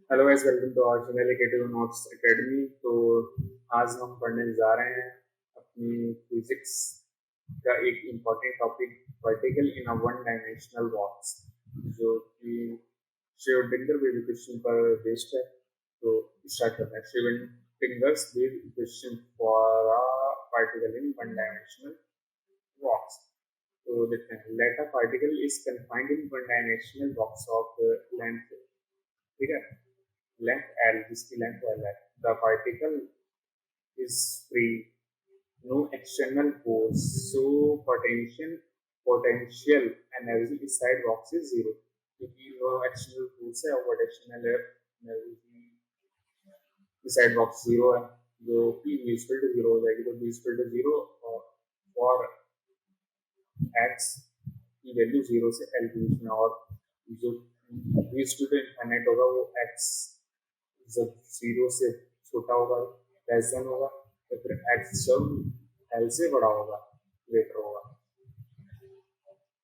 Hello guys, welcome to our channel creative notes academy. तो आज हम पढ़ने जा रहे हैं अपनी फिजिक्स का एक important topic, particle in a one dimensional box, जो कि श्रोडिंगर वेव इक्वेशन पर बेस्ड है। तो स्टार्ट करते हैं। Schrodinger's wave equation for a particle in one dimensional box. तो देखते हैं, let a particle is confined in one dimensional box of length, ठीक है, length L, जिसकी length L है. The particle is free, no external force, so potential energy inside box is zero. क्योंकि no external force है और potential energy inside box zero है, जो कि v equal to zero हो जाएगी। तो v equal to zero और x की वैल्यू जीरो से L के बीच में, और जो v equal to infinite होगा वो x जब जीरो से छोटा होगा, लेस देन होगा, तो फिर एक्स जब एल से बड़ा होगा, ग्रेटर होगा।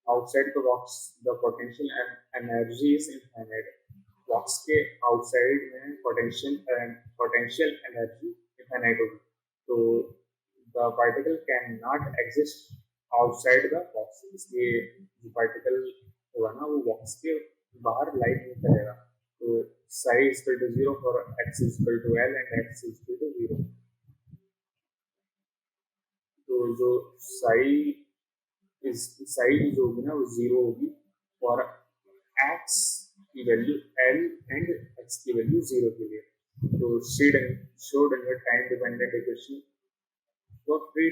Outside the box the potential energy is infinite. Box के आउटसाइड में पोटेंशियल एनर्जी इनफाइनाइट होगी। तो the particle can not exist outside the box, इसलिए जो पार्टिकल होगा ना, वो बॉक्स के बाहर लाइट नहीं करेगा। तो psi is equal to 0 for x is equal to L and x is equal to 0. तो जो psi जो होगी ना, वो 0 होगी for x की वैल्यू L and x की वैल्यू 0 के लिए। तो Schrödinger time dependent equation for free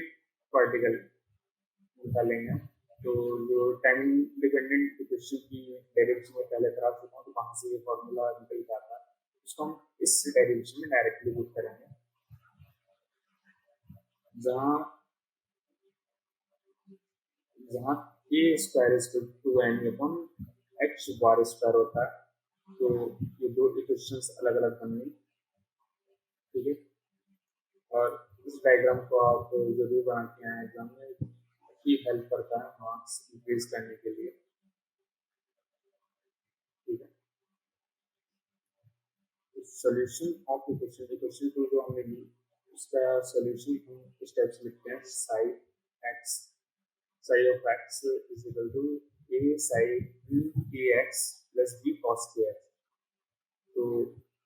particle निकालेंगे। तो जो टाइम डिपेंडेंट इक्वेशन की डेरिवेशन में पहले करा चुका हूँ, तो वहां से ये फॉर्मूला निकल जाता है, उसको हम इस डेरिवेशन में डायरेक्टली पुट करेंगे, जहाँ जहाँ A square is to n upon h bar square होता है। तो ये दो इक्वेशंस अलग अलग बन गई, ठीक है। और इस डायग्राम को आप जो भी बना के आए एग्जाम में, ही हेल्प करता है मार्क्स इंक्रीज करने के लिए, ठीक है। सॉल्यूशन ऑफ इक्वेशन टू जो हमने ली, उसका सॉल्यूशन हम स्टेप्स लिखते हैं। psi of x is equal to a sin kx plus b cos kx। तो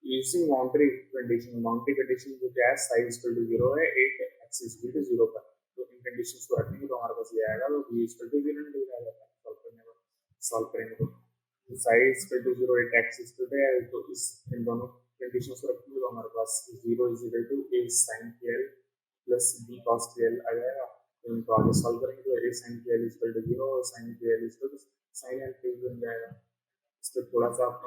यूजिंग बाउंड्री कंडीशन जो क्या है, psi is equal to 0 है, 8 x is equal to 0 पर। तो इन कंडीशंस को रखेंगे तो हमारे पास ये आएगा, तो b is equal to 0 निकल जाएगा सॉल्व करेंगे तो psi is equal to 0, 8 x is equal to L। तो इस इन दोनों कंडीशंस को रखेंगे तो हमारे पास 0 is equal to a sin kl plus b cos kl आ जाएगा। तो इनको आगे सॉल्व करेंगे तो a sin kl is equal to 0 और sin kl is equal to sin l बन जाएगा। इस पर थोड़ा सा आप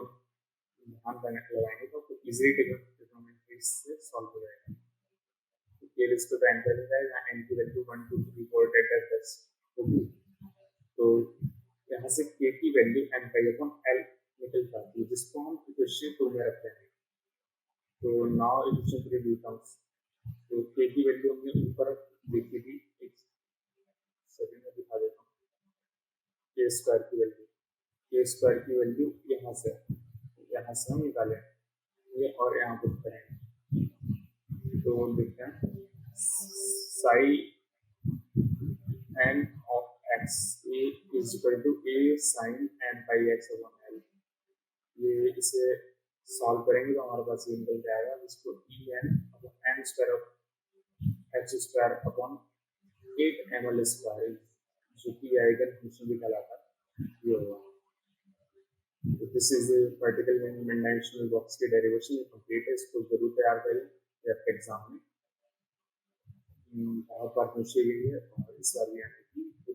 ध्यान लगाएंगे तो आपको इजीली ट्रिग्नोमेट्री से सॉल्व हो जाएगा। तो k is equal to n कर जाएगा, n की वैल्यू 1 2 3 4 10 होगी। तो यहाँ से k की value n pi upon l निकल जाती है, जिसको हम इक्वेशन 2 में रखते हैं। तो नाउ इक्वेशन 3 बिकम्स, तो k की वैल्यू हमने ऊपर लिखी थी, एक सेकंड में दिखा देता हूँ। k स्क्वायर की वैल्यू यहाँ से हम निकालें ये और यहाँ पुट करेंगे। तो देखते हैं, psi n of x is equal to a sin n pi x upon l। ये इसे सॉल्व करेंगे तो हमारे पास ये निकल जाएगा, इसको n square of h square upon 8 ml square, जो कि आइगन फंक्शन भी कहलाता है, ये होगा। तो this is particle in one dimensional box की डेरिवेशन कंप्लीट है। इसको जरूर तैयार करें एग्जाम में, बहुत बार पूछी गई है और इस बार भी आने की